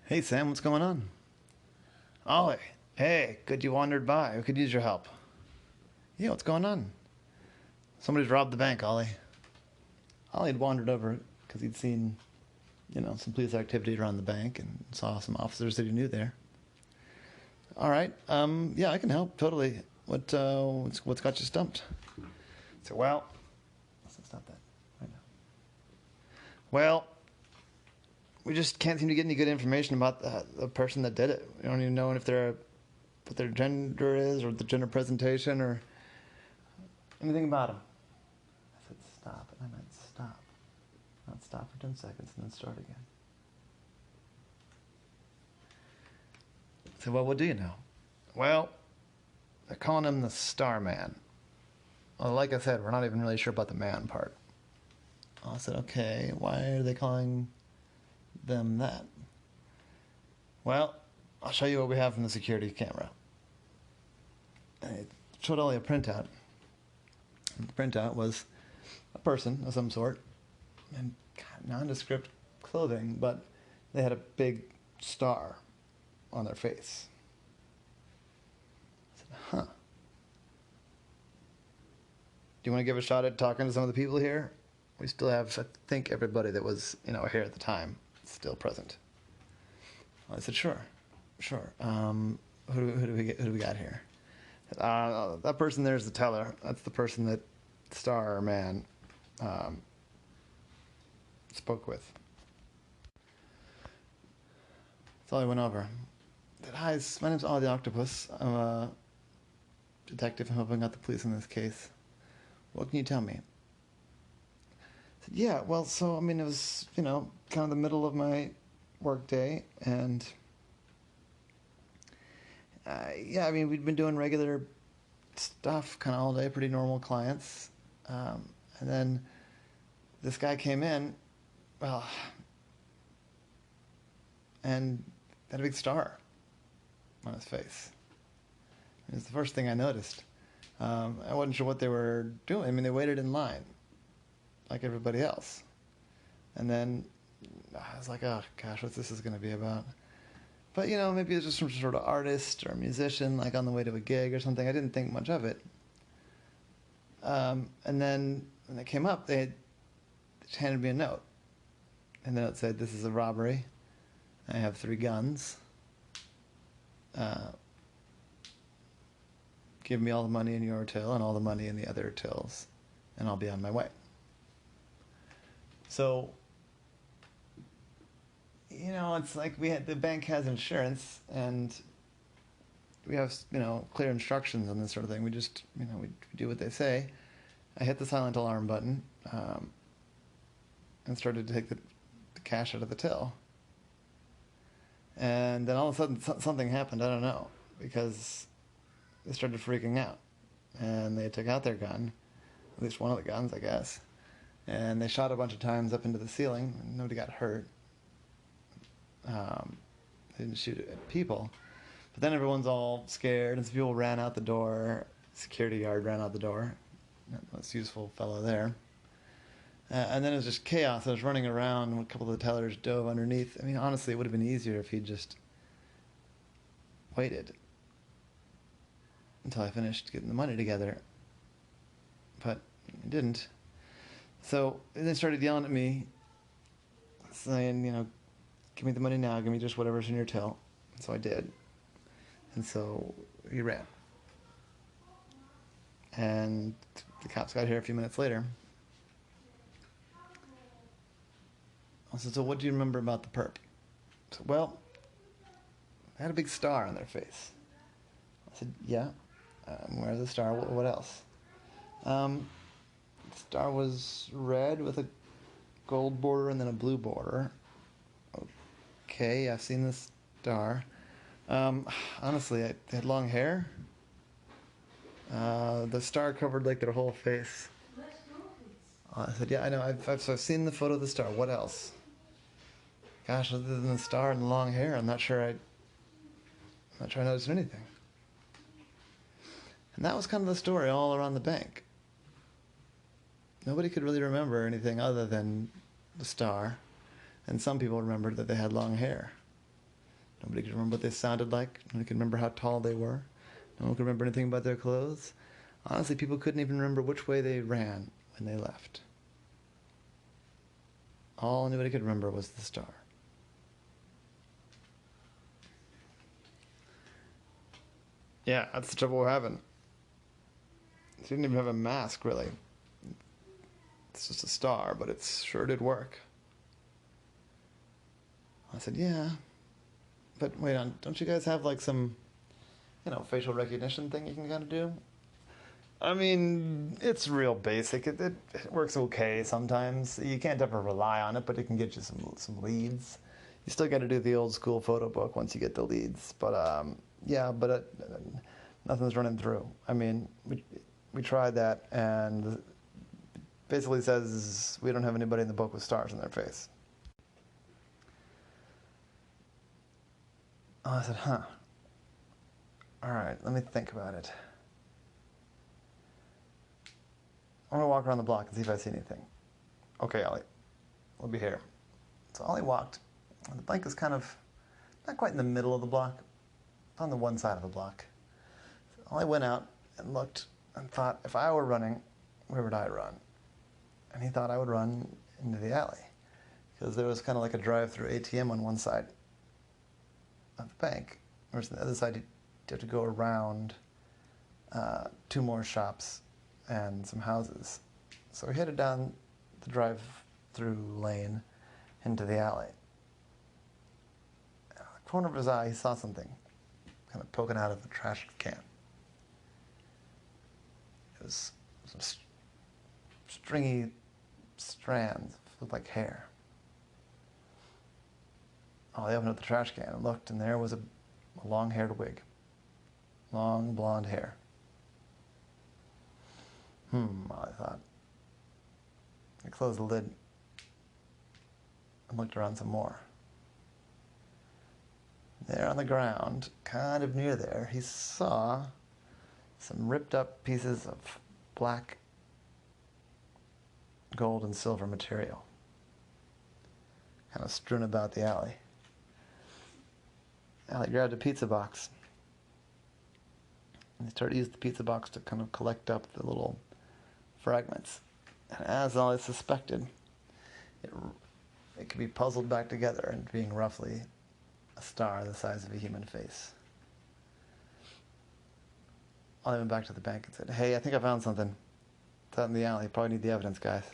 Hey Sam, what's going on? Ollie, hey, good you wandered by. We could use your help. Yeah, what's going on? Somebody's robbed the bank, Ollie. Ollie had wandered over because he'd seen, some police activity around the bank and saw some officers that he knew there. All right, yeah, I can help totally. What's got you stumped? So let's stop that right now. Well, we just can't seem to get any good information about the person that did it. We don't even know if what their gender is or the gender presentation or anything about them. I said stop, and I meant stop. Not stop for 10 seconds and then start again. So, well, what do you know? Well, they're calling him the Star Man. Well, like I said, we're not even really sure about the man part. I said, okay, why are they calling them that? Well, I'll show you what we have from the security camera. And it showed only a printout. And the printout was a person of some sort in nondescript clothing, but they had a big star on their face. I said, huh. Do you want to give a shot at talking to some of the people here? We still have, I think, everybody that was, here at the time still present. I said, sure. Who do we got here? That person there's the teller. That's the person that Star Man spoke with. That's all I went over. Said, hi, my name's Ollie the Octopus. I'm a detective. I'm helping out the police in this case. What can you tell me? I said, yeah, well, so, it was, kind of the middle of my work day, and we'd been doing regular stuff kind of all day, pretty normal clients. And then this guy came in, and had a big star on his face. It was the first thing I noticed. I wasn't sure what they were doing. They waited in line like everybody else. And then I was like, oh gosh, what this is going to be about. But, maybe it was just some sort of artist or musician, like on the way to a gig or something. I didn't think much of it. And then when they came up, they just handed me a note. And the note said, this is a robbery. I have 3 guns. Give me all the money in your till and all the money in the other tills, and I'll be on my way. So, it's like the bank has insurance, and we have, clear instructions on this sort of thing. We just, we do what they say. I hit the silent alarm button, and started to take the cash out of the till. And then all of a sudden something happened, I don't know, because they started freaking out. And they took out their gun, at least one of the guns, I guess. And they shot a bunch of times up into the ceiling, and nobody got hurt. They didn't shoot at people. But then everyone's all scared, and some people ran out the door. Security guard ran out the door. Most useful fellow there. And then it was just chaos. I was running around. A couple of the tellers dove underneath. Honestly, it would have been easier if he'd just waited until I finished getting the money together. But he didn't. So they started yelling at me, saying, give me the money now. Give me just whatever's in your till. So I did. And so he ran. And the cops got here a few minutes later. I said, so what do you remember about the perp? I said, well, they had a big star on their face. I said, yeah. Where's the star? What else? The star was red with a gold border and then a blue border. Okay, I've seen the star. Honestly, they had long hair. The star covered like their whole face. I said, yeah, I know. I've seen the photo of the star. What else? Gosh, other than the star and the long hair, I'm not sure I noticed anything. And that was kind of the story all around the bank. Nobody could really remember anything other than the star, and some people remembered that they had long hair. Nobody could remember what they sounded like. Nobody could remember how tall they were. No one could remember anything about their clothes. Honestly, people couldn't even remember which way they ran when they left. All anybody could remember was the star. Yeah, that's the trouble we're having. She didn't even have a mask, really. It's just a star, but it sure did work. I said, yeah. But wait on, don't you guys have like some, facial recognition thing you can kind of do? I mean, it's real basic. It works okay sometimes. You can't ever rely on it, but it can get you some leads. You still got to do the old school photo book once you get the leads. But yeah, but nothing's running through. I mean, we tried that, and basically says we don't have anybody in the book with stars on their face. Oh, I said, huh. All right, let me think about it. I'm gonna walk around the block and see if I see anything. Okay, Ollie, we'll be here. So Ollie walked. The bike is kind of not quite in the middle of the block. It's on the one side of the block. So Ollie went out and looked and thought, if I were running, where would I run? And he thought I would run into the alley because there was kind of like a drive-through ATM on one side of the bank, whereas on the other side you have to go around 2 more shops and some houses. So we headed down the drive-through lane into the alley. Out of the corner of his eye, he saw something kind of poking out of the trash can. It was some stringy strands, looked like hair. Oh, they opened up the trash can and looked, and there was a long-haired wig. Long blonde hair. I thought. I closed the lid and looked around some more. There on the ground, kind of near there, he saw some ripped up pieces of black, gold, and silver material kind of strewn about the alley. Allie grabbed a pizza box and he started to use the pizza box to kind of collect up the little fragments. And as Ollie suspected, it could be puzzled back together into being roughly a star the size of a human face. Ollie went back to the bank and said, hey, I think I found something. It's out in the alley. Probably need the evidence, guys.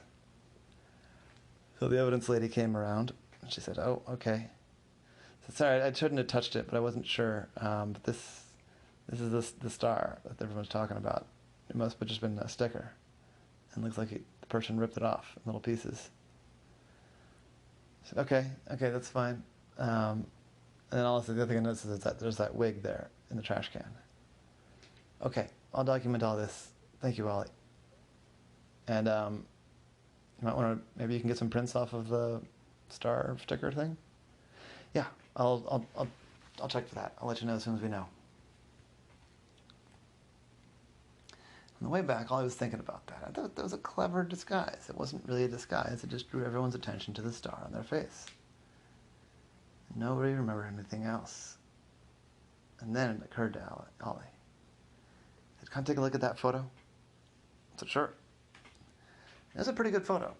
So the evidence lady came around and she said, oh, okay. I said, sorry, I shouldn't have touched it, but I wasn't sure. But this is the star that everyone's talking about. It must have just been a sticker. And it looks like the person ripped it off in little pieces. I said, okay, that's fine. And then also the other thing I noticed is that there's that wig there in the trash can. Okay, I'll document all this. Thank you, Ollie. And you might want to, maybe you can get some prints off of the star sticker thing. Yeah, I'll check for that. I'll let you know as soon as we know. On the way back, Ollie was thinking about that. I thought that was a clever disguise. It wasn't really a disguise. It just drew everyone's attention to the star on their face. Nobody remembered anything else. And then it occurred to Ollie. He said, "Can I take a look at that photo?" I said, "Sure." It was a pretty good photo.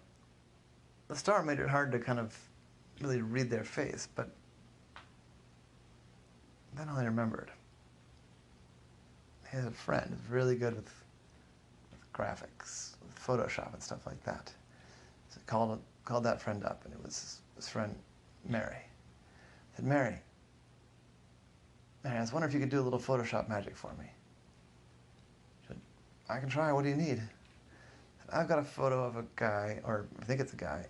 The star made it hard to kind of really read their face, but then Ollie remembered. He had a friend who was really good with graphics, with Photoshop and stuff like that. So he called that friend up, and it was his friend Mary. He said, Mary, I was wondering if you could do a little Photoshop magic for me." She said, "I can try. What do you need?" I said, "I've got a photo of a guy, or I think it's a guy,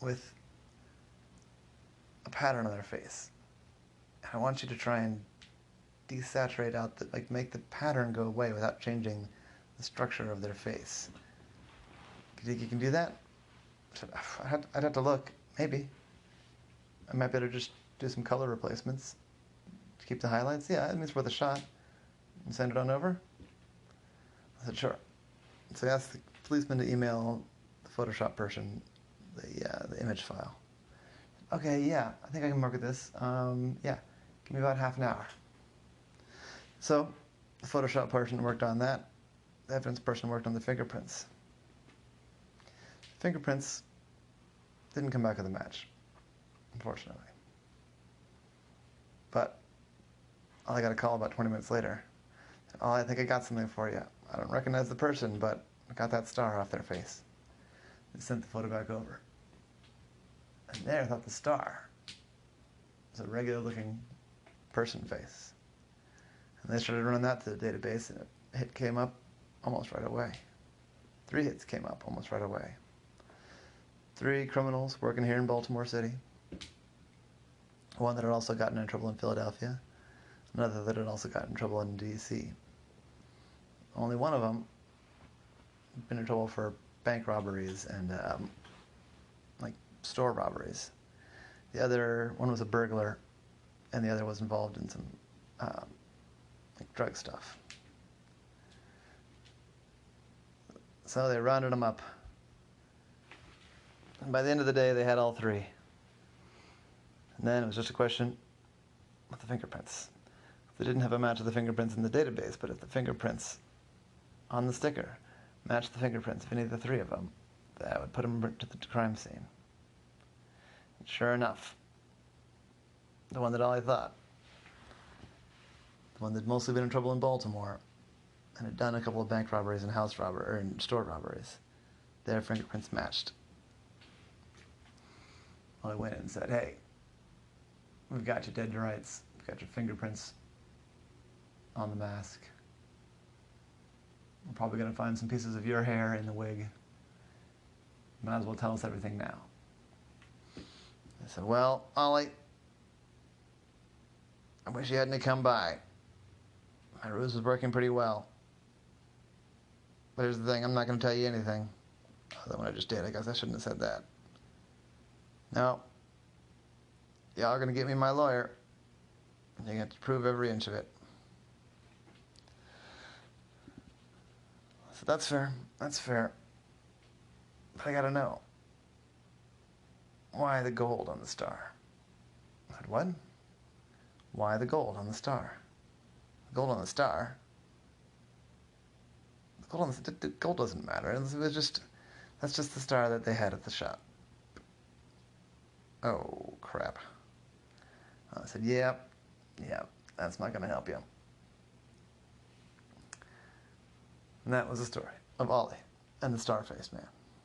with a pattern on their face. And I want you to try and desaturate out, make the pattern go away without changing the structure of their face. Do you think you can do that?" I said, "I'd have to look. Maybe. I might better just do some color replacements to keep the highlights. Yeah, I mean, it's worth a shot. And send it on over?" I said, "Sure." So I asked the policeman to email the Photoshop person the image file. Okay, yeah, I think I can work with this. Yeah, give me about half an hour. So, the Photoshop person worked on that. The evidence person worked on the fingerprints. Fingerprints didn't come back with a match, unfortunately. But I got a call about 20 minutes later. Oh, I think I got something for you. I don't recognize the person, but I got that star off their face. They sent the photo back over. And there, I thought the star was a regular-looking person face. And they started running that to the database, and a hit came up almost right away. 3 hits came up almost right away. 3 criminals working here in Baltimore City. One that had also gotten in trouble in Philadelphia. Another that had also gotten in trouble in D.C. Only one of them had been in trouble for bank robberies and like store robberies. The other one was a burglar, and the other was involved in some like drug stuff. So they rounded them up. And by the end of the day, they had all 3. And then it was just a question of the fingerprints. They didn't have a match of the fingerprints in the database, but if the fingerprints on the sticker matched the fingerprints of any of the 3 of them, that would put them to the crime scene. And sure enough, the one that Ollie thought, the one that'd mostly been in trouble in Baltimore and had done a couple of bank robberies and and store robberies, their fingerprints matched. Ollie went in and said, "Hey, we've got you dead to rights. We've got your fingerprints on the mask. We're probably going to find some pieces of your hair in the wig. Might as well tell us everything now." I said, "Well, Ollie, I wish you hadn't come by. My ruse was working pretty well. But here's the thing, I'm not going to tell you anything. Other than what I just did. I guess I shouldn't have said that. No. Y'all are going to get me my lawyer. And you're going to have to prove every inch of it." I said, "That's fair. That's fair. But I got to know. Why the gold on the star?" I said, "What? Why the gold on the star?" "The gold on the star? The gold doesn't matter. That's just the star that they had at the shop." "Oh, crap." I said, "Yep, that's not going to help you." And that was the story of Ollie and the star-faced man.